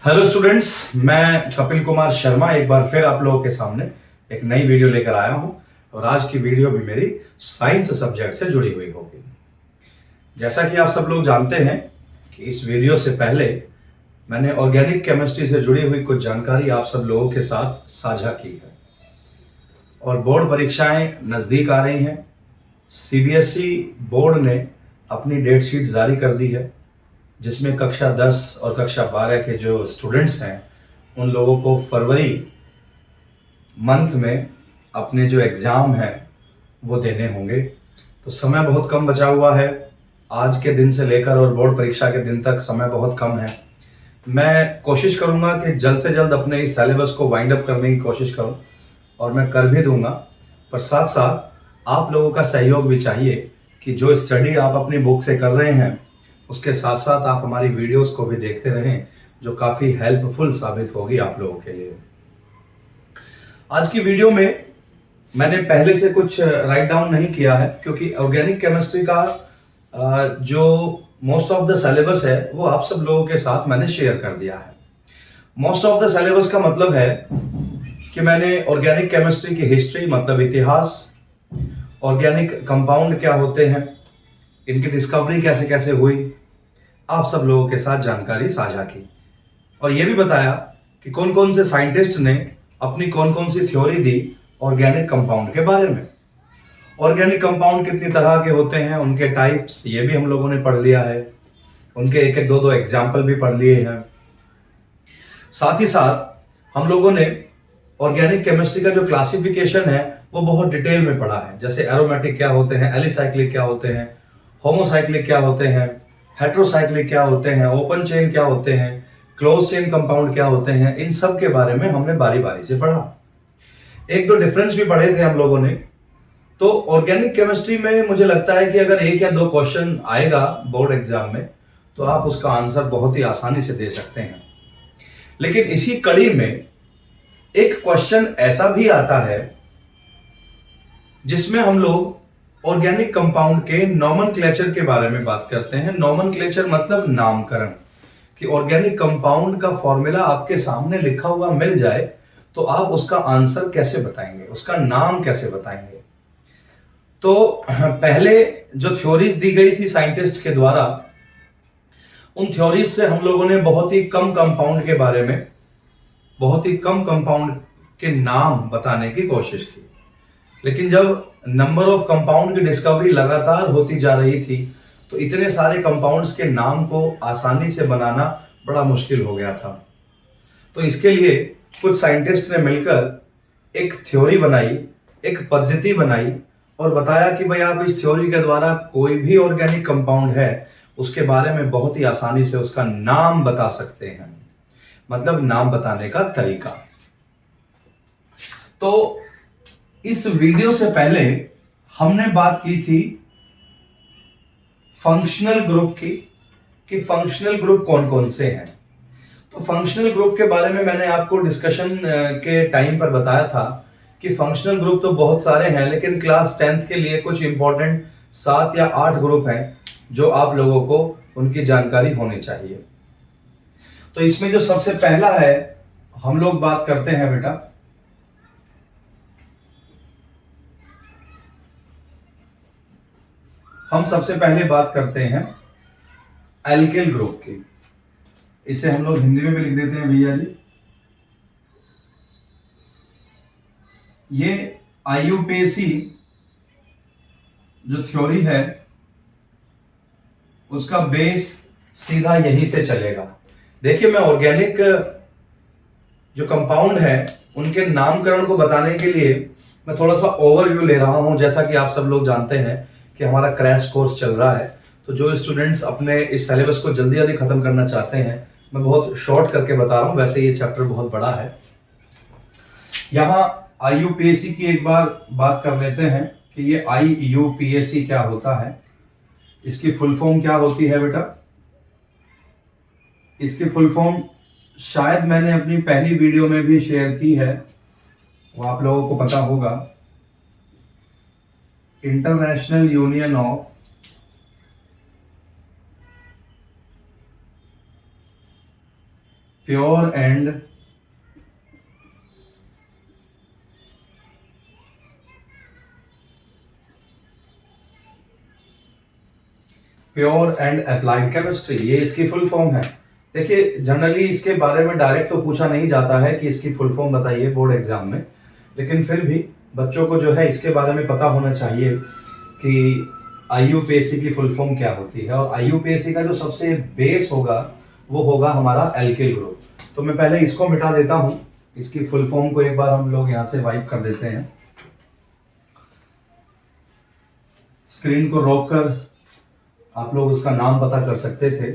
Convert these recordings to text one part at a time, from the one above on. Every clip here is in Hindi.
हेलो स्टूडेंट्स, मैं कपिल कुमार शर्मा एक बार फिर आप लोगों के सामने एक नई वीडियो लेकर आया हूं। और आज की वीडियो भी मेरी साइंस सब्जेक्ट से जुड़ी हुई होगी। जैसा कि आप सब लोग जानते हैं कि इस वीडियो से पहले मैंने ऑर्गेनिक केमिस्ट्री से जुड़ी हुई कुछ जानकारी आप सब लोगों के साथ साझा की है। और बोर्ड परीक्षाएं नज़दीक आ रही हैं। सीबीएसई बोर्ड ने अपनी डेट शीट जारी कर दी है, जिसमें कक्षा 10 और कक्षा 12 के जो स्टूडेंट्स हैं उन लोगों को फरवरी मंथ में अपने जो एग्ज़ाम हैं वो देने होंगे। तो समय बहुत कम बचा हुआ है। आज के दिन से लेकर और बोर्ड परीक्षा के दिन तक समय बहुत कम है। मैं कोशिश करूंगा कि जल्द से जल्द अपने इस सिलेबस को वाइंड अप करने की कोशिश करूं, और मैं कर भी दूंगा। पर साथ साथ आप लोगों का सहयोग भी चाहिए कि जो स्टडी आप अपनी बुक से कर रहे हैं उसके साथ साथ आप हमारी वीडियोस को भी देखते रहें, जो काफ़ी हेल्पफुल साबित होगी आप लोगों के लिए। आज की वीडियो में मैंने पहले से कुछ राइट डाउन नहीं किया है, क्योंकि ऑर्गेनिक केमिस्ट्री का जो मोस्ट ऑफ द सिलेबस है वो आप सब लोगों के साथ मैंने शेयर कर दिया है। मोस्ट ऑफ द सिलेबस का मतलब है कि मैंने ऑर्गेनिक केमिस्ट्री की हिस्ट्री मतलब इतिहास, ऑर्गेनिक कंपाउंड क्या होते हैं, इनकी डिस्कवरी कैसे कैसे हुई, आप सब लोगों के साथ जानकारी साझा की। और यह भी बताया कि कौन कौन से साइंटिस्ट ने अपनी कौन कौन सी थ्योरी दी ऑर्गेनिक कंपाउंड के बारे में। ऑर्गेनिक कंपाउंड कितनी तरह के होते हैं, उनके टाइप्स, ये भी हम लोगों ने पढ़ लिया है। उनके एक एक दो दो एग्जाम्पल भी पढ़ लिए हैं। साथ ही साथ हम लोगों ने ऑर्गेनिक केमिस्ट्री का जो क्लासिफिकेशन है वो बहुत डिटेल में पढ़ा है। जैसे एरोमेटिक क्या होते हैं, एलिसाइक्लिक क्या होते हैं, होमोसाइक्लिक क्या होते हैं, हेट्रोसाइक्लिक क्या होते हैं, ओपन चेन क्या होते हैं, क्लोज चेन कंपाउंड क्या होते हैं। इन सब के बारे में हमने बारी बारी से पढ़ा। एक दो डिफरेंस भी पढ़े थे हम लोगों ने। तो ऑर्गेनिक केमिस्ट्री में मुझे लगता है कि अगर एक या दो क्वेश्चन आएगा बोर्ड एग्जाम में तो आप उसका आंसर बहुत ही आसानी से दे सकते हैं। लेकिन इसी कड़ी में एक क्वेश्चन ऐसा भी आता है जिसमें हम लोग ऑर्गेनिक कंपाउंड के नॉमेनक्लेचर के बारे में बात करते हैं। नॉमेनक्लेचर मतलब नामकरण, कि ऑर्गेनिक कंपाउंड का फॉर्मूला आपके सामने लिखा हुआ मिल जाए तो आप उसका आंसर कैसे बताएंगे, उसका नाम कैसे बताएंगे। तो पहले जो थ्योरीज दी गई थी साइंटिस्ट के द्वारा, उन थ्योरीज से हम लोगों ने बहुत ही कम कंपाउंड के बारे में, बहुत ही कम कंपाउंड के नाम बताने की कोशिश की। लेकिन जब नंबर ऑफ कंपाउंड की डिस्कवरी लगातार होती जा रही थी तो इतने सारे कंपाउंड्स के नाम को आसानी से बनाना बड़ा मुश्किल हो गया था। तो इसके लिए कुछ साइंटिस्ट ने मिलकर एक थ्योरी बनाई, एक पद्धति बनाई, और बताया कि भाई आप इस थ्योरी के द्वारा कोई भी ऑर्गेनिक कंपाउंड है उसके बारे में बहुत ही आसानी से उसका नाम बता सकते हैं। मतलब नाम बताने का तरीका। तो इस वीडियो से पहले हमने बात की थी फंक्शनल ग्रुप की, कि फंक्शनल ग्रुप कौन कौन से हैं। तो फंक्शनल ग्रुप के बारे में मैंने आपको डिस्कशन के टाइम पर बताया था कि फंक्शनल ग्रुप तो बहुत सारे हैं, लेकिन क्लास 10th के लिए कुछ इंपॉर्टेंट 7 या 8 ग्रुप हैं जो आप लोगों को उनकी जानकारी होनी चाहिए। तो इसमें जो सबसे पहला है हम लोग बात करते हैं बेटा, हम सबसे पहले बात करते हैं एल्किल ग्रुप की। इसे हम लोग हिंदी में भी लिख देते हैं भैया जी। ये आईयूपीएसी जो थ्योरी है उसका बेस सीधा यहीं से चलेगा। देखिए, मैं ऑर्गेनिक जो कंपाउंड है उनके नामकरण को बताने के लिए मैं थोड़ा सा ओवरव्यू ले रहा हूं। जैसा कि आप सब लोग जानते हैं कि हमारा क्रैश कोर्स चल रहा है, तो जो स्टूडेंट्स अपने इस सिलेबस को जल्दी जल्दी खत्म करना चाहते हैं, मैं बहुत शॉर्ट करके बता रहा हूं। वैसे ये चैप्टर बहुत बड़ा है। यहाँ आईयूपीएसी की एक बार बात कर लेते हैं कि ये आईयूपीएसी क्या होता है। इसकी फुल फॉर्म क्या होती है बेटा? इसकी फुल फॉर्म शायद मैंने अपनी पहली वीडियो में भी शेयर की है, वो आप लोगों को पता होगा। International union of pure and applied chemistry, ये इसकी फुल फॉर्म है। देखिए जनरली इसके बारे में डायरेक्ट तो पूछा नहीं जाता है कि इसकी फुल फॉर्म बताइए बोर्ड एग्जाम में, लेकिन फिर भी बच्चों को जो है इसके बारे में पता होना चाहिए कि IUPAC की फुल फॉर्म क्या होती है। और IUPAC का जो सबसे बेस होगा वो होगा हमारा एल्किल ग्रुप। तो मैं पहले इसको मिटा देता हूं, इसकी फुल फॉर्म को एक बार हम लोग यहां से वाइप कर देते हैं। स्क्रीन को रोक कर आप लोग उसका नाम पता कर सकते थे।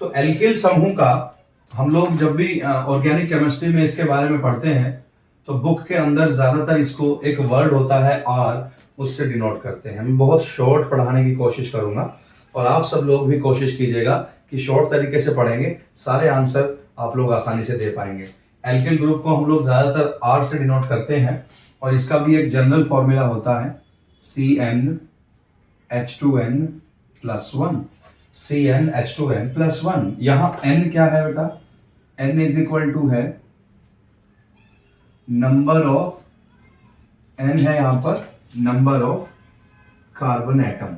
तो एल्किल समूह का हम लोग जब भी ऑर्गेनिक केमिस्ट्री में इसके बारे में पढ़ते हैं तो बुक के अंदर ज्यादातर इसको एक वर्ड होता है R, उससे डिनोट करते हैं। मैं बहुत शॉर्ट पढ़ाने की कोशिश करूंगा और आप सब लोग भी कोशिश कीजिएगा कि शॉर्ट तरीके से पढ़ेंगे, सारे आंसर आप लोग आसानी से दे पाएंगे। एल्किल ग्रुप को हम लोग ज्यादातर R से डिनोट करते हैं और इसका भी एक जनरल फॉर्मूला होता है CnH2n+1। CnH2n+1। यहां n क्या है बेटा? n इज इक्वल टू है नंबर ऑफ, n है यहां पर number of carbon atom,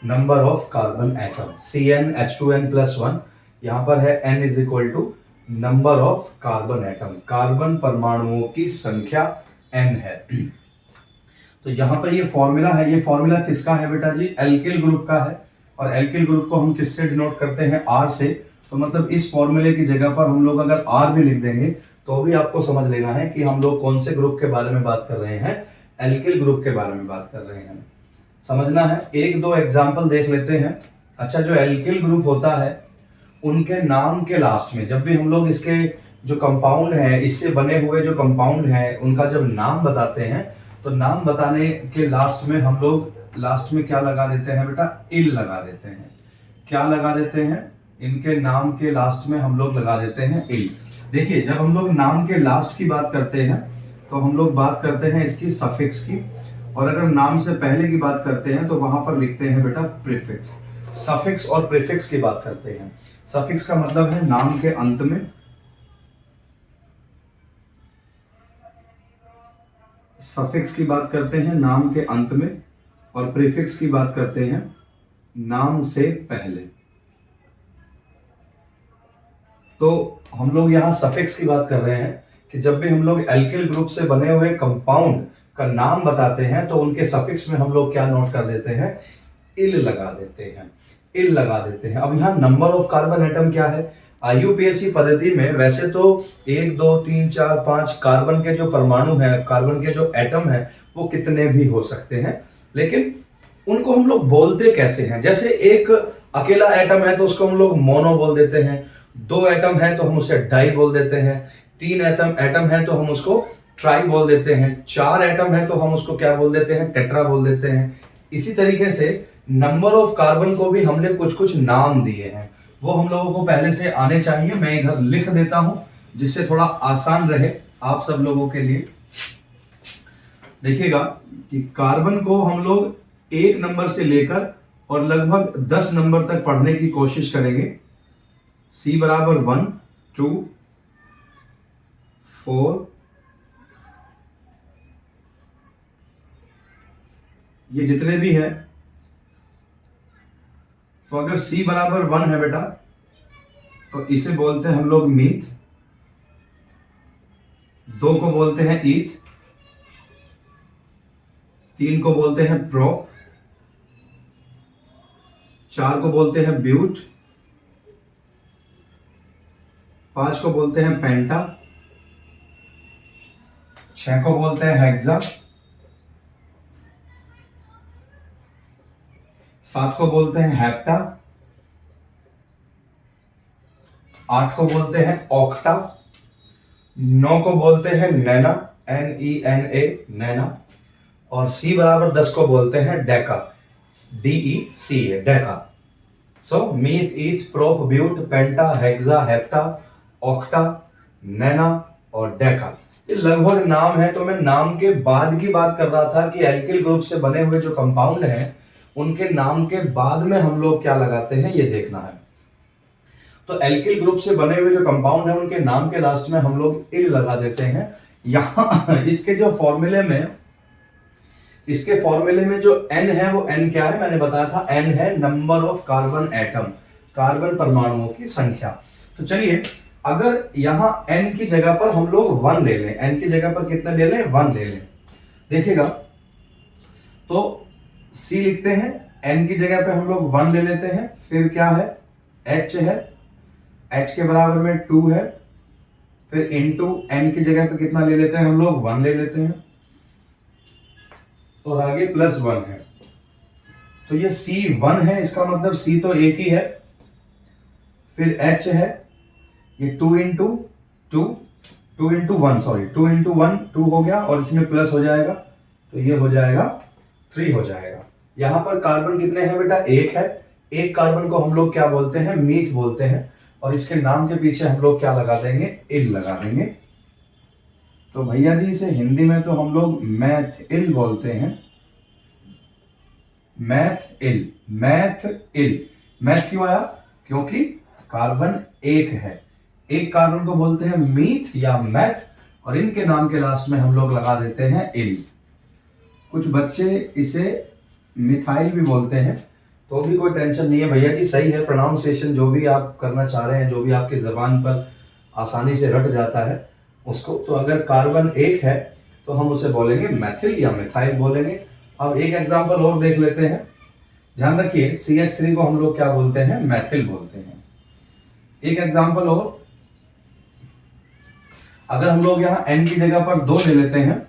number of carbon atom. CnH2n+1 यहां पर है n is equal to number of carbon atom, carbon परमाणुओं की संख्या n है। तो यहां पर ये फॉर्मूला है, ये फॉर्मूला किसका है बेटा जी? एल्किल ग्रुप का है। और एल्किल ग्रुप को हम किससे डिनोट करते हैं? R से। तो मतलब इस फॉर्मूले की जगह पर हम लोग अगर R भी लिख देंगे तो भी आपको समझ लेना है कि हम लोग कौन से ग्रुप के बारे में बात कर रहे हैं, एल्किल ग्रुप के बारे में बात कर रहे हैं। समझना है, एक दो एग्जाम्पल देख लेते हैं। अच्छा, जो एल्किल ग्रुप होता है उनके नाम के लास्ट में जब भी हम लोग इसके जो कंपाउंड है, इससे बने हुए जो कंपाउंड है, उनका जब नाम बताते हैं तो नाम बताने के लास्ट में हम लोग लास्ट में क्या लगा देते हैं बेटा? इल लगा देते हैं। क्या लगा देते हैं? इनके नाम के लास्ट में हम लोग लगा देते हैं इल। देखिए जब हम लोग नाम के लास्ट की बात करते हैं तो हम लोग बात करते हैं इसकी सफिक्स की, और अगर नाम से पहले की बात करते हैं तो वहां पर लिखते हैं बेटा प्रीफिक्स। सफिक्स और प्रीफिक्स की बात करते हैं। सफिक्स का मतलब है नाम के अंत में, सफिक्स की बात करते हैं नाम के अंत में, और प्रीफिक्स की बात करते हैं नाम से पहले। तो हम लोग यहां सफिक्स की बात कर रहे हैं कि जब भी हम लोग एल्किल ग्रुप से बने हुए कंपाउंड का नाम बताते हैं तो उनके सफिक्स में हम लोग क्या नोट कर देते हैं? इल लगा देते हैं, इल लगा देते हैं। अब यहाँ नंबर ऑफ कार्बन एटम क्या है? IUPAC पद्धति में वैसे तो 1 2 3 4 5 कार्बन के जो परमाणु हैं, कार्बन के जो एटम हैं, वो कितने भी हो सकते हैं, लेकिन उनको हम लोग बोलते कैसे हैं? जैसे एक अकेला एटम है तो उसको हम लोग मोनो बोल देते हैं, 2 एटम है तो हम उसे डाई बोल देते हैं, 3 एटम है तो हम उसको ट्राई बोल देते हैं, 4 एटम है तो हम उसको क्या बोल देते हैं? टेट्रा बोल देते हैं। इसी तरीके से नंबर ऑफ कार्बन को भी हमने कुछ कुछ नाम दिए हैं, वो हम लोगों को पहले से आने चाहिए। मैं इधर लिख देता हूं जिससे थोड़ा आसान रहे आप सब लोगों के लिए। देखिएगा कि कार्बन को हम लोग 1 नंबर से लेकर और लगभग 10 नंबर तक पढ़ने की कोशिश करेंगे। C बराबर 1 2 4, ये जितने भी हैं, तो अगर C बराबर 1 है बेटा तो इसे बोलते हैं हम लोग मीथ, 2 को बोलते हैं ईथ, 3 को बोलते हैं प्रोप, 4 को बोलते हैं ब्यूट, 5 को बोलते हैं पेंटा, 6 को बोलते हैं हेक्सा, 7 को बोलते हैं हेप्टा, 8 को बोलते हैं ऑक्टा, 9 को बोलते हैं नैना, NENA नैना, और C बराबर 10 को बोलते हैं deca, DECA deca. So meth, eth, prop, but, penta, hexa, hepta, octa, nona और डेका, ये लगभग नाम है। तो मैं नाम के बाद की बात कर रहा था कि एल्किल ग्रुप से बने हुए जो कंपाउंड हैं उनके नाम के बाद में हम लोग क्या लगाते हैं, ये देखना है। तो एल्किल ग्रुप से बने हुए जो कंपाउंड है उनके नाम के लास्ट में हम लोग इल लगा देते हैं। यहां इसके फॉर्मूले में जो n है वो n क्या है, मैंने बताया था n है number of carbon atom, carbon परमाणुओं की संख्या। तो चलिए अगर यहां n की जगह पर हम लोग 1 ले लें, n की जगह पर कितना ले लें, 1 ले लें, देखिएगा तो C लिखते हैं, n की जगह पे हम लोग 1 ले लेते हैं, फिर क्या है H है, H के बराबर में 2 है, फिर इनटू n की जगह पे कितना ले लेते हैं हम लोग 1 ले लेते हैं, और आगे प्लस 1 है। तो ये C1 है, इसका मतलब C तो एक ही है, फिर H है, ये 2 इंटू 1 2 हो गया, और इसमें प्लस हो जाएगा, तो ये हो जाएगा 3 हो जाएगा। यहां पर कार्बन कितने हैं बेटा, एक है, एक कार्बन को हम लोग क्या बोलते हैं, मीथ बोलते हैं, और इसके नाम के पीछे हम लोग क्या लगा देंगे, इल लगा देंगे। तो भैया जी इसे हिंदी में तो हम लोग मैथ इल बोलते हैं, मैथ इल। मैथ क्यों आया, क्योंकि कार्बन एक है, एक कार्बन को बोलते हैं मीथ या मैथ, और इनके नाम के लास्ट में हम लोग लगा देते हैं इल। कुछ बच्चे इसे मिथाइल भी बोलते हैं, तो भी कोई टेंशन नहीं है भैया जी, सही है प्रोनाउंसिएशन, जो भी आप करना चाह रहे हैं, जो भी आपकी जबान पर आसानी से रट जाता है उसको। तो अगर कार्बन एक है तो हम उसे बोलेंगे मैथिल या मिथाइल बोलेंगे। अब एक एग्जांपल और देख लेते हैं, ध्यान रखिए CH3 को हम लोग क्या बोलते हैं, मैथिल बोलते हैं। एक एग्जांपल और, अगर हम लोग यहां n की जगह पर 2 ले लेते हैं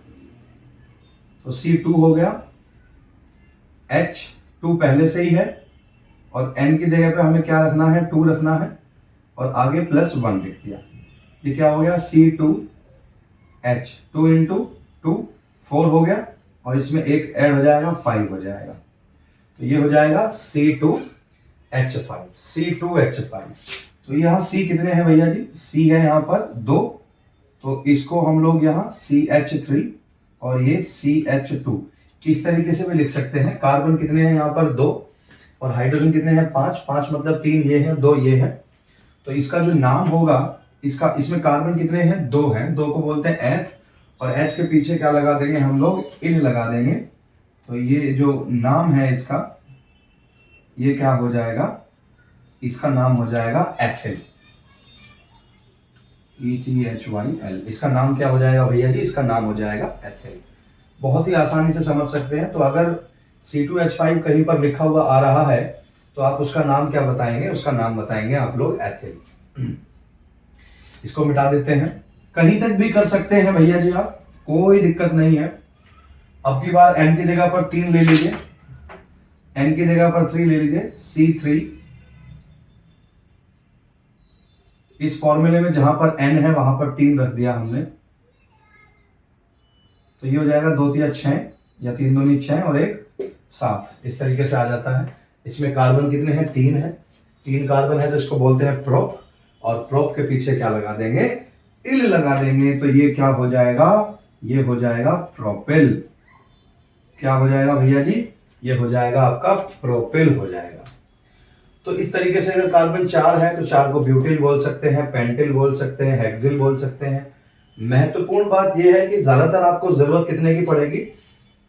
तो C2 हो गया, H2 पहले से ही है, और n की जगह पे हमें क्या रखना है, 2 रखना है, और आगे प्लस 1 लिख दिया। ये क्या हो गया, C2H, 2 इंटू 2 4 हो गया, और इसमें एक ऐड हो जाएगा 5 हो जाएगा, तो ये हो जाएगा C2H5। तो यहाँ C कितने हैं भैया जी, C है यहाँ पर 2, तो इसको हम लोग यहाँ CH3 और ये CH2 इस तरीके से भी लिख सकते हैं। कार्बन कितने हैं यहाँ पर 2, और हाइड्रोजन कितने हैं 5 मतलब 3 ये हैं, 2 ये हैं। तो इसका जो नाम होगा, इसमें कार्बन कितने हैं, 2 हैं, 2 को बोलते हैं एथ, और एथ के पीछे क्या लगा देंगे हम लोग, इल लगा देंगे। तो ये जो नाम है इसका, ये क्या हो जाएगा, इसका नाम हो जाएगा एथिल, ETHYL। इसका नाम क्या हो जाएगा भैया जी, इसका नाम हो जाएगा एथिल। बहुत ही आसानी से समझ सकते हैं। तो अगर C2H5 कहीं पर लिखा हुआ आ रहा है तो आप उसका नाम क्या बताएंगे, उसका नाम बताएंगे आप लोग एथिल। इसको मिटा देते हैं, कहीं तक भी कर सकते हैं भैया जी आप, कोई दिक्कत नहीं है। अब की बार n की जगह पर 3 ले लीजिए, n की जगह पर 3 ले लीजिए, C3। इस फॉर्मूले में जहां पर n है वहां पर 3 रख दिया हमने, तो ये हो जाएगा 2 3 6 या 3 2 6 और 1 7, इस तरीके से आ जाता है। इसमें कार्बन कितने हैं, 3 है, 3 कार्बन है, तो इसको बोलते हैं प्रोप, और प्रोप के पीछे क्या लगा देंगे, इल लगा देंगे। तो ये क्या हो जाएगा, ये हो जाएगा प्रोपिल। क्या हो जाएगा भैया जी, ये हो जाएगा आपका प्रोपिल हो जाएगा। तो इस तरीके से अगर कार्बन 4 है तो 4 को ब्यूटिल बोल सकते हैं, पेंटिल बोल सकते हैं, हेक्सिल बोल सकते हैं। महत्वपूर्ण बात यह है कि ज्यादातर आपको जरूरत कितने की पड़ेगी,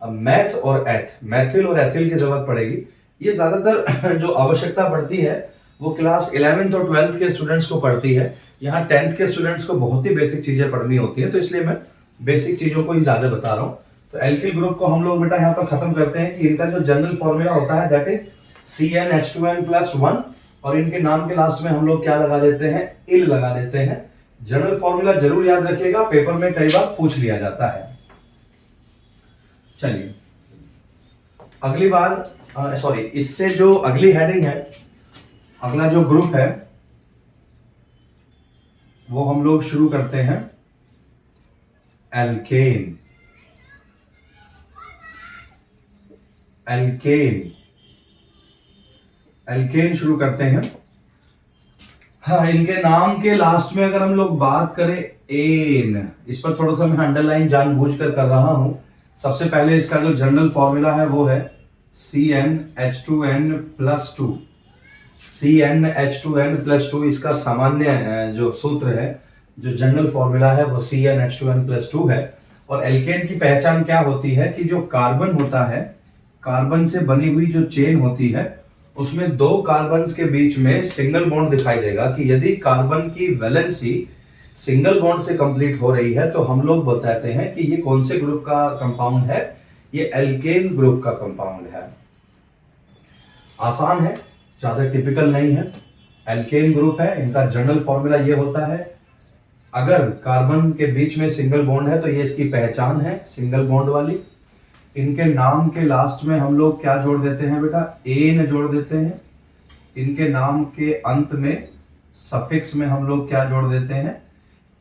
मैथ और एथ, मैथिल और एथिल की जरूरत पड़ेगी। ये ज्यादातर जो आवश्यकता पड़ती है वो क्लास 11th और 12th के स्टूडेंट्स को पड़ती है। यहाँ 10th के स्टूडेंट्स को बहुत ही बेसिक चीजें पढ़नी होती है, तो इसलिए मैं बेसिक चीजों को ही ज्यादा बता रहा हूँ। तो एल्किल ग्रुप को हम लोग बेटा यहाँ पर खत्म करते हैं कि इनका जो जनरल फॉर्मूला होता है दैट इज CnH2n+1, और इनके नाम के लास्ट में हम लोग क्या लगा देते हैं, इल लगा देते हैं। जनरल फॉर्मूला जरूर याद रखिएगा, पेपर में कई बार पूछ लिया जाता है। चलिए अगली बार सॉरी, इससे जो अगली हेडिंग है, अगला जो ग्रुप है वो हम लोग शुरू करते हैं एल्केन। एल्केन शुरू करते हैं। हाँ, इनके नाम के लास्ट में अगर हम लोग बात करें एन, इस पर थोड़ा सा मैं अंडरलाइन जानबूझकर कर रहा हूं। सबसे पहले इसका जो जनरल फॉर्मूला है वो है CnH2n+2। CnH2n+2 इसका सामान्य जो सूत्र है, जो जनरल फॉर्मूला है वो CnH2n+2 है। और एल्केन की पहचान क्या होती है कि जो कार्बन होता है, कार्बन से बनी हुई जो चेन होती है, उसमें दो कार्बन्स के बीच में सिंगल बॉन्ड दिखाई देगा कि यदि कार्बन की वैलेंसी सिंगल बॉन्ड से कंप्लीट हो रही है तो हम लोग बताते हैं कि ये कौन से ग्रुप का कंपाउंड है, ये एल्केन ग्रुप का कंपाउंड है। आसान है, ज्यादा टिपिकल नहीं है। एल्केन ग्रुप है, इनका जनरल फॉर्मूला ये होता है, अगर कार्बन के बीच में सिंगल बॉन्ड है तो ये इसकी पहचान है, सिंगल बॉन्ड वाली। इनके नाम के लास्ट में हम लोग क्या जोड़ देते हैं बेटा, एन जोड़ देते हैं। इनके नाम के अंत में सफिक्स में हम लोग क्या जोड़ देते हैं,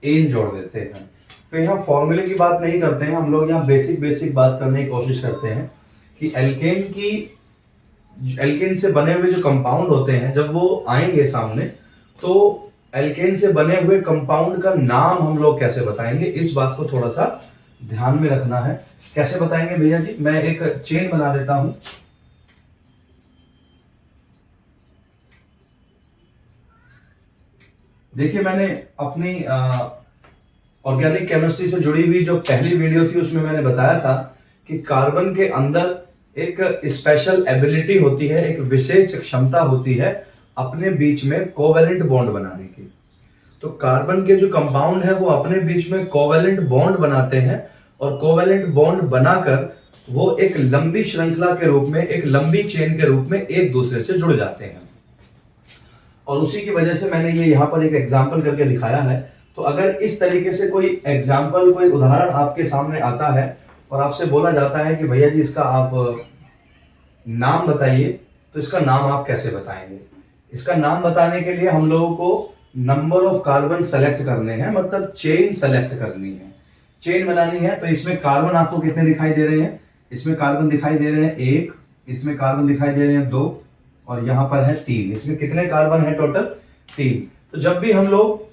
एन जोड़ देते हैं। तो यहाँ फॉर्मूले की बात नहीं करते हैं हम लोग, यहाँ बेसिक बात करने की कोशिश करते हैं कि एल्केन से बने हुए जो कंपाउंड होते हैं, जब वो आएंगे सामने तो एल्केन से बने हुए कंपाउंड का नाम हम लोग कैसे बताएंगे, इस बात को थोड़ा सा ध्यान में रखना है। कैसे बताएंगे भैया जी, मैं एक चेन बना देता हूं। देखिए, मैंने अपनी ऑर्गेनिक केमिस्ट्री से जुड़ी हुई जो पहली वीडियो थी उसमें मैंने बताया था कि कार्बन के अंदर एक स्पेशल एबिलिटी होती है, एक विशेष क्षमता होती है अपने बीच में कोवेलेंट बॉन्ड बनाने की। तो कार्बन के जो कंपाउंड है वो अपने बीच में कोवेलेंट बॉन्ड बनाते हैं और कोवेलेंट बॉन्ड बनाकर वो एक लंबी श्रृंखला के रूप में, एक लंबी चेन के रूप में एक दूसरे से जुड़ जाते हैं। और उसी की वजह से मैंने ये यहाँ पर एक एग्जाम्पल करके दिखाया है। तो अगर इस तरीके से कोई एग्जाम्पल, कोई उदाहरण आपके सामने आता है और आपसे बोला जाता है कि भैया जी इसका आप नाम बताइए, तो इसका नाम आप कैसे बताएंगे? इसका नाम बताने के लिए हम लोगों को नंबर ऑफ कार्बन सेलेक्ट करने हैं, मतलब चेन सेलेक्ट करनी है, चेन बनानी है। तो इसमें कार्बन आपको कितने दिखाई दे रहे हैं? इसमें कार्बन दिखाई दे रहे हैं 1, इसमें कार्बन दिखाई दे रहे हैं 2 और यहाँ पर है 3। इसमें कितने कार्बन है टोटल? 3। तो जब भी हम लोग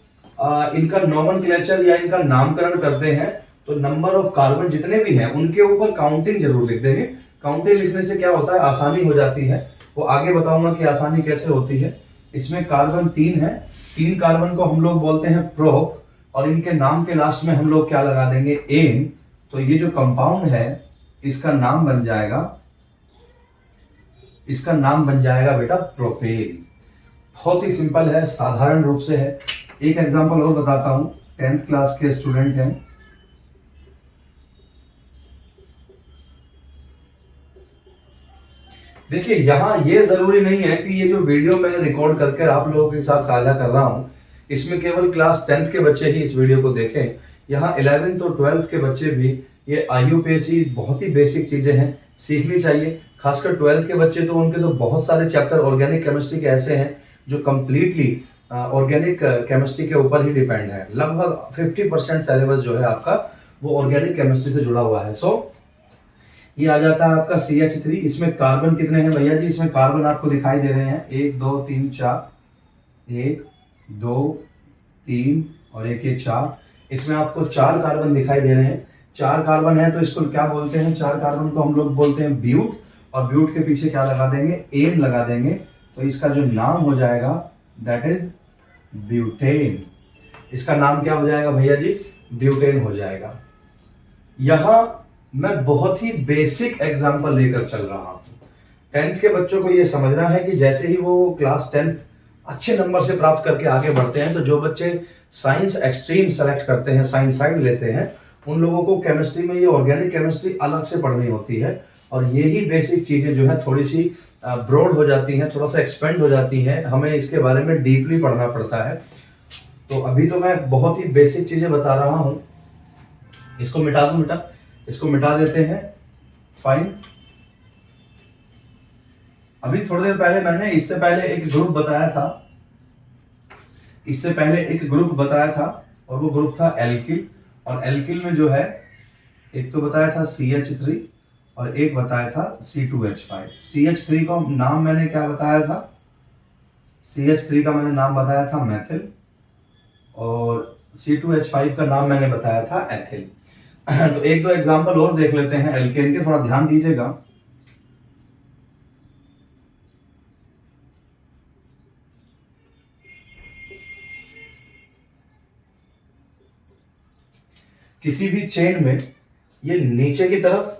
इनका नोमेनक्लेचर या इनका नामकरण करते हैं तो नंबर ऑफ कार्बन जितने भी हैं उनके ऊपर काउंटिंग जरूर लिख देंगे। काउंटिंग लिखने से क्या होता है, आसानी हो जाती है। वो आगे बताऊंगा कि आसानी कैसे होती है। इसमें कार्बन 3 है, 3 कार्बन को हम लोग बोलते हैं प्रोप और इनके नाम के लास्ट में हम लोग क्या लगा देंगे, एन। तो ये जो कंपाउंड है इसका नाम बन जाएगा, इसका नाम बन जाएगा बेटा प्रोपेन। बहुत ही सिंपल है, साधारण रूप से है। एक एग्जांपल और बताता हूं, 10th क्लास के स्टूडेंट हैं। देखिए, यहां ये जरूरी नहीं है कि ये जो वीडियो मैं रिकॉर्ड करके आप लोगों के साथ साझा कर रहा हूं इसमें केवल क्लास 10th के बच्चे ही इस वीडियो को देखें। यहाँ 11th और 12th के बच्चे भी, ये IUPAC बहुत ही बेसिक चीजें हैं, सीखनी चाहिए। खासकर 12th के बच्चे तो उनके तो बहुत सारे चैप्टर ऑर्गेनिक केमिस्ट्री के ऐसे हैं जो कंप्लीटली ऑर्गेनिक केमिस्ट्री के ऊपर ही डिपेंड है। लगभग 50% सिलेबस जो है आपका वो ऑर्गेनिक केमिस्ट्री से जुड़ा हुआ है। ये आ जाता है आपका CH3। इसमें कार्बन कितने हैं भैया जी? इसमें कार्बन आपको दिखाई दे रहे हैं 1 2 3 4, 1 2 3 और 1 ये 4। इसमें आपको 4 कार्बन दिखाई दे रहे हैं। 4 कार्बन है तो इसको क्या बोलते हैं? 4 कार्बन को हम लोग बोलते हैं ब्यूट। और ब्यूट के पीछे क्या लगा देंगे? एन लगा देंगे। तो इसका जो नाम हो जाएगा दैट इज ब्यूटेन। इसका नाम क्या हो जाएगा भैया जी? ब्यूटेन हो जाएगा। यहां मैं बहुत ही बेसिक एग्जांपल लेकर चल रहा हूं। 10th के बच्चों को यह समझना है कि जैसे ही वो क्लास 10th अच्छे नंबर से प्राप्त करके आगे बढ़ते हैं, तो जो बच्चे साइंस एक्सट्रीम सेलेक्ट करते हैं, साइंस साइड लेते हैं, उन लोगों को केमिस्ट्री में ये ऑर्गेनिक केमिस्ट्री अलग से पढ़नी होती है। और यही बेसिक चीजें जो है थोड़ी सी ब्रॉड हो जाती हैं, थोड़ा सा एक्सपेंड हो जाती हैं, हमें इसके बारे में डीपली पढ़ना पड़ता है। तो अभी तो मैं बहुत ही बेसिक चीजें बता रहा हूं। इसको मिटा दूं बेटा, इसको मिटा देते हैं। फाइन। अभी थोड़ी देर पहले मैंने इससे पहले एक ग्रुप बताया था, इससे पहले एक ग्रुप बताया था और वो ग्रुप था एल्किल। और एल्किल में जो है एक तो बताया था CH3 और एक बताया था C2H5। CH3 का नाम मैंने क्या बताया था? CH3 का मैंने नाम बताया था मैथिल और C2H5 का नाम मैंने बताया था एथिल। तो एक दो एग्जांपल और देख लेते हैं एल्केन के, थोड़ा ध्यान दीजिएगा। किसी भी चेन में ये नीचे की तरफ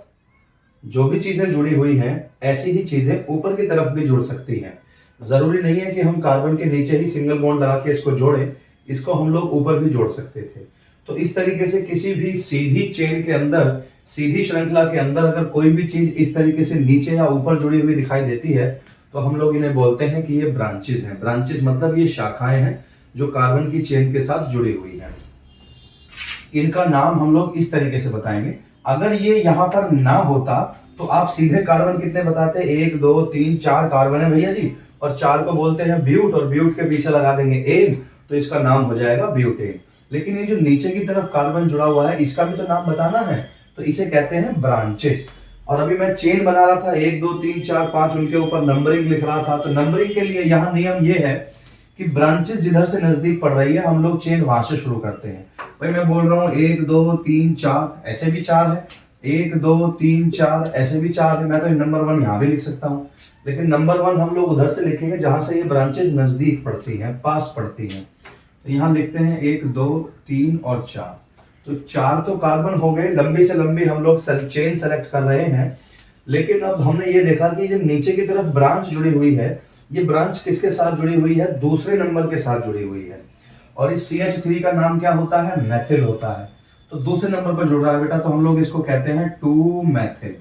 जो भी चीजें जुड़ी हुई हैं ऐसी ही चीजें ऊपर की तरफ भी जुड़ सकती हैं। जरूरी नहीं है कि हम कार्बन के नीचे ही सिंगल बॉन्ड लगा के इसको जोड़ें, इसको हम लोग ऊपर भी जोड़ सकते थे। तो इस तरीके से किसी भी सीधी चेन के अंदर, सीधी श्रृंखला के अंदर अगर कोई भी चीज इस तरीके से नीचे या ऊपर जुड़ी हुई दिखाई देती है तो हम लोग इन्हें बोलते हैं कि ये ब्रांचेस हैं। ब्रांचेस मतलब ये शाखाएं हैं जो कार्बन की चेन के साथ जुड़ी हुई हैं। इनका नाम हम लोग इस तरीके से बताएंगे। अगर ये यहां पर ना होता तो आप सीधे कार्बन कितने बताते, 1 2 3 4 कार्बन है भैया जी, और 4 को बोलते हैं ब्यूट, और ब्यूट के पीछे लगा देंगे एन, तो इसका नाम हो जाएगा ब्यूटेन। लेकिन ये जो नीचे की तरफ कार्बन जुड़ा हुआ है इसका भी तो नाम बताना है, तो इसे कहते हैं ब्रांचेस। और अभी मैं चेन बना रहा था, 1 2 3 4 5, उनके ऊपर नंबरिंग लिख रहा था। तो नंबरिंग के लिए यहाँ नियम ये है कि ब्रांचेस जिधर से नजदीक पड़ रही है हम लोग चेन वहां से शुरू करते हैं। भाई मैं बोल रहा हूँ 1 2 3 4, ऐसे भी 4 है, 1 2 3 4, ऐसे भी 4 है। मैं तो नंबर 1 यहाँ भी लिख सकता हूँ, लेकिन नंबर 1 हम लोग उधर से लिखेंगे जहां से ये ब्रांचेस नजदीक पड़ती हैं, पास पड़ती हैं। तो यहाँ लिखते हैं 1 2 3 और 4। तो 4 तो कार्बन हो गए, लंबी से लंबी हम लोग चेन सेलेक्ट कर रहे हैं। लेकिन अब हमने ये देखा कि जो नीचे की तरफ ब्रांच जुड़ी हुई है, ये ब्रांच किसके साथ जुड़ी हुई है, दूसरे नंबर के साथ जुड़ी हुई है। और इस CH3 का नाम क्या होता है, मैथिल होता है। तो दूसरे नंबर पर जुड़ रहा है बेटा, तो हम लोग इसको कहते हैं 2 मैथिल।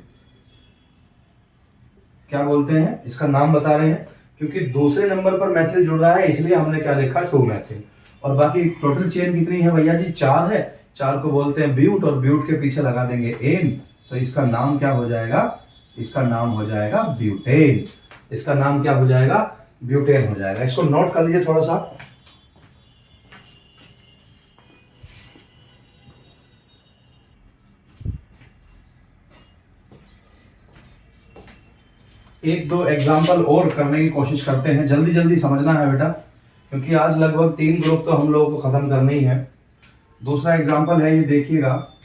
क्या बोलते हैं, इसका नाम बता रहे हैं क्योंकि दूसरे नंबर पर मैथिल जुड़ रहा है, इसलिए हमने क्या लिखा, 2 मैथिल। और बाकी टोटल चेन कितनी है भैया जी, 4 है। 4 को बोलते हैं ब्यूट, और ब्यूट के पीछे लगा देंगे एन, तो इसका नाम क्या हो जाएगा, इसका नाम हो जाएगा ब्यूटेन। इसका नाम क्या हो जाएगा, ब्यूटेन हो जाएगा। इसको नोट कर लीजिए थोड़ा सा। एक दो एग्जाम्पल और करने की कोशिश करते हैं, जल्दी जल्दी समझना है बेटा, क्योंकि आज लगभग 3 ग्रुप तो हम लोगों को खत्म करनी है। दूसरा एग्जाम्पल है, ये देखिएगा।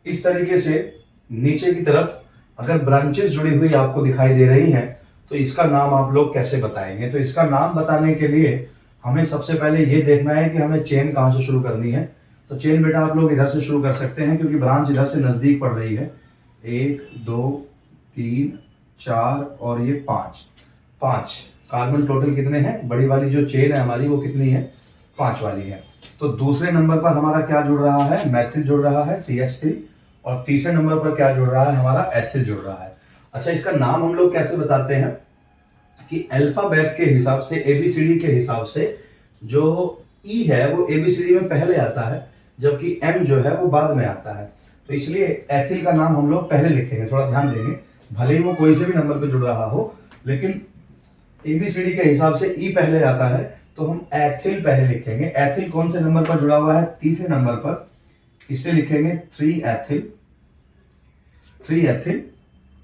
इस तरीके से नीचे की तरफ अगर ब्रांचेस जुड़ी हुई आपको दिखाई दे रही हैं तो इसका नाम आप लोग कैसे बताएंगे। तो इसका नाम बताने के लिए हमें सबसे पहले ये देखना है कि हमें चेन कहाँ से शुरू करनी है। तो चेन बेटा आप लोग इधर से शुरू कर सकते हैं क्योंकि ब्रांच इधर से नजदीक पड़ रही है। 1 2 3 4 और ये 5 कार्बन टोटल कितने हैं, बड़ी वाली जो चेन है हमारी वो कितनी है, 5 वाली है। तो दूसरे नंबर पर हमारा क्या जुड़ रहा है, मैथिल जुड़ रहा है CH3, और तीसरे नंबर पर क्या जुड़ रहा है, हमारा एथिल जुड़ रहा है। अच्छा, इसका नाम हम लोग कैसे बताते हैं कि अल्फाबेट के हिसाब से, ABCD के हिसाब से जो E है वो ABCD में पहले आता है, जबकि M जो है वो बाद में आता है। तो इसलिए एथिल का नाम हम लोग पहले लिखेंगे, थोड़ा ध्यान देंगे, भले ही वो कोई से भी नंबर पे जुड़ रहा हो, लेकिन ABCD के हिसाब से E पहले आता है तो हम एथिल पहले लिखेंगे। एथिल कौन से नंबर पर जुड़ा हुआ है, तीसरे नंबर पर, इसलिए लिखेंगे 3 एथिल,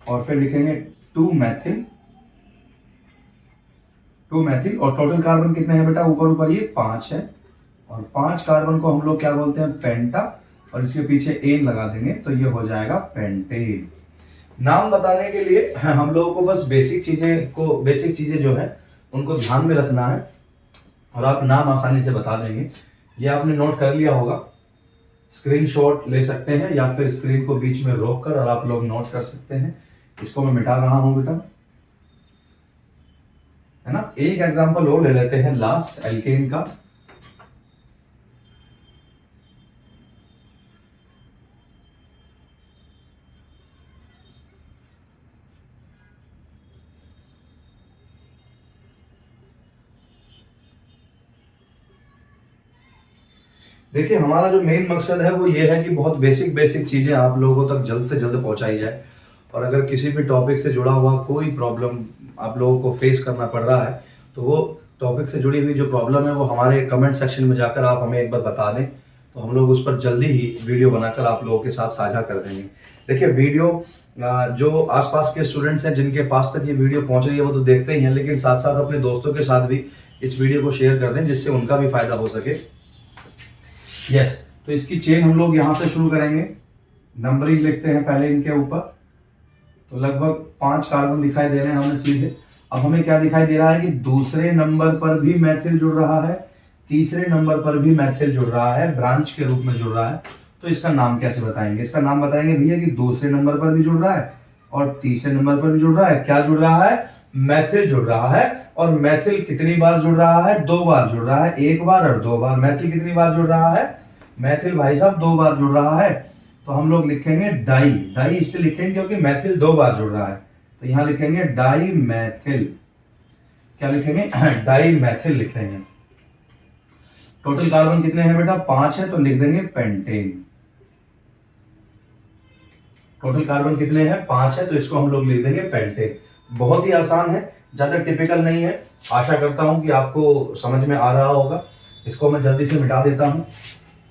और फिर लिखेंगे 2 मैथिल, और टोटल कार्बन कितने हैं बेटा, ऊपर ये 5 है, और 5 कार्बन को हम लोग क्या बोलते हैं, पेंटा, और इसके पीछे एन लगा देंगे तो ये हो जाएगा पेंटेन। नाम बताने के लिए हम लोगों को बस बेसिक चीजें जो है उनको ध्यान में रखना है और आप नाम आसानी से बता देंगे। ये आपने नोट कर लिया होगा, स्क्रीनशॉट ले सकते हैं या फिर स्क्रीन को बीच में रोक कर और आप लोग नोट कर सकते हैं। इसको मैं मिटा रहा हूं बेटा, है ना। एक एग्जांपल और ले लेते हैं लास्ट, एल्केन का। देखिए, हमारा जो मेन मकसद है वो ये है कि बहुत बेसिक चीजें आप लोगों तक जल्द से जल्द पहुंचाई जाए। और अगर किसी भी टॉपिक से जुड़ा हुआ कोई प्रॉब्लम आप लोगों को फेस करना पड़ रहा है तो वो टॉपिक से जुड़ी हुई जो प्रॉब्लम है वो हमारे कमेंट सेक्शन में जाकर आप हमें एक बार बता दें, तो हम लोग उस पर जल्दी ही वीडियो बनाकर आप लोगों के साथ साझा कर देंगे। देखिए, वीडियो जो आसपास के स्टूडेंट्स हैं जिनके पास तक ये वीडियो पहुंच रही है वो तो देखते ही हैं, लेकिन साथ साथ अपने दोस्तों के साथ भी इस वीडियो को शेयर कर दें जिससे उनका भी फायदा हो सके। यस, तो इसकी चेन हम लोग यहाँ से शुरू करेंगे। नंबरिंग लिखते हैं पहले इनके ऊपर। तो लगभग 5 कार्बन दिखाई दे रहे हैं हमें सीधे। अब हमें क्या दिखाई दे रहा है कि दूसरे नंबर पर भी मैथिल जुड़ रहा है, तीसरे नंबर पर भी मैथिल जुड़ रहा है, ब्रांच के रूप में जुड़ रहा है। तो इसका नाम कैसे बताएंगे? इसका नाम बताएंगे भैया कि दूसरे नंबर पर भी जुड़ रहा है और तीसरे नंबर पर भी जुड़ रहा है। क्या जुड़ रहा है? मैथिल जुड़ रहा है। और मैथिल कितनी बार जुड़ रहा है? 2 बार जुड़ रहा है, 1 बार और 2 बार। मैथिल कितनी बार जुड़ रहा है? मैथिल भाई साहब 2 बार जुड़ रहा है। तो हम लोग लिखेंगे डाई। डाई इसलिए लिखेंगे क्योंकि मैथिल 2 बार जुड़ रहा है। तो यहां लिखेंगे डाई मैथिल। क्या लिखेंगे? डाई मैथिल लिखेंगे। टोटल कार्बन कितने हैं बेटा? 5 है, तो लिख देंगे पेंटेन। टोटल कार्बन कितने हैं? 5 है, तो इसको हम लोग लिख देंगे पेंटेन। बहुत ही आसान है, ज्यादा टिपिकल नहीं है। आशा करता हूं कि आपको समझ में आ रहा होगा। इसको मैं जल्दी से मिटा देता हूं।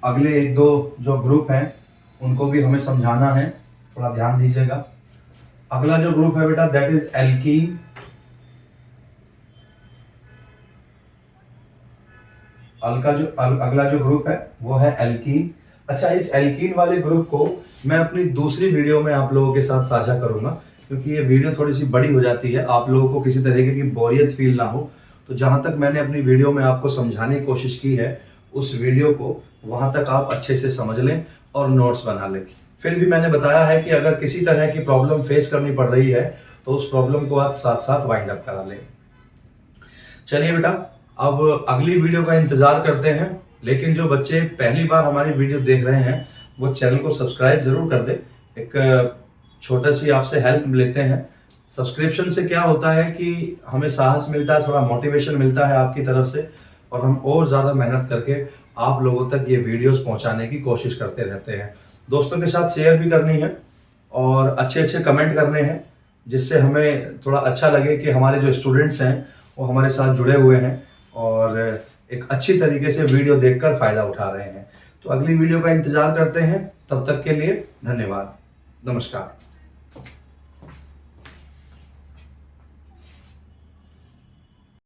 अगले 1-2 जो ग्रुप हैं उनको भी हमें समझाना है, थोड़ा ध्यान दीजिएगा। अगला जो ग्रुप है बेटा दैट इज एल्कीन। अगला जो ग्रुप है वो है एल्कीन। अच्छा, इस एल्कीन वाले ग्रुप को मैं अपनी दूसरी वीडियो में आप लोगों के साथ साझा करूंगा, क्योंकि ये वीडियो थोड़ी सी बड़ी हो जाती है, आप लोगों को किसी तरीके की बोरियत फील ना हो। तो जहां तक मैंने अपनी वीडियो में आपको समझाने की कोशिश की है, उस वीडियो को वहां तक आप अच्छे से समझ लें और नोट्स बना लें। फिर भी मैंने बताया है कि अगर किसी तरह की प्रॉब्लम फेस करनी पड़ रही है तो उस प्रॉब्लम को आप साथ साथ वाइंड अप करा लें। चलिए बेटा, अब अगली वीडियो का इंतजार करते हैं। लेकिन जो बच्चे पहली बार हमारी वीडियो देख रहे हैं वो चैनल को सब्सक्राइब जरूर कर दे। एक छोटा सी आपसे हेल्प लेते हैं। सब्सक्रिप्शन से क्या होता है कि हमें साहस मिलता है, थोड़ा मोटिवेशन मिलता है आपकी तरफ से, और हम और ज़्यादा मेहनत करके आप लोगों तक ये वीडियोस पहुंचाने की कोशिश करते रहते हैं। दोस्तों के साथ शेयर भी करनी है और अच्छे अच्छे कमेंट करने हैं, जिससे हमें थोड़ा अच्छा लगे कि हमारे जो स्टूडेंट्स हैं वो हमारे साथ जुड़े हुए हैं और एक अच्छी तरीके से वीडियो देखकर फ़ायदा उठा रहे हैं। तो अगली वीडियो का इंतज़ार करते हैं। तब तक के लिए धन्यवाद। नमस्कार।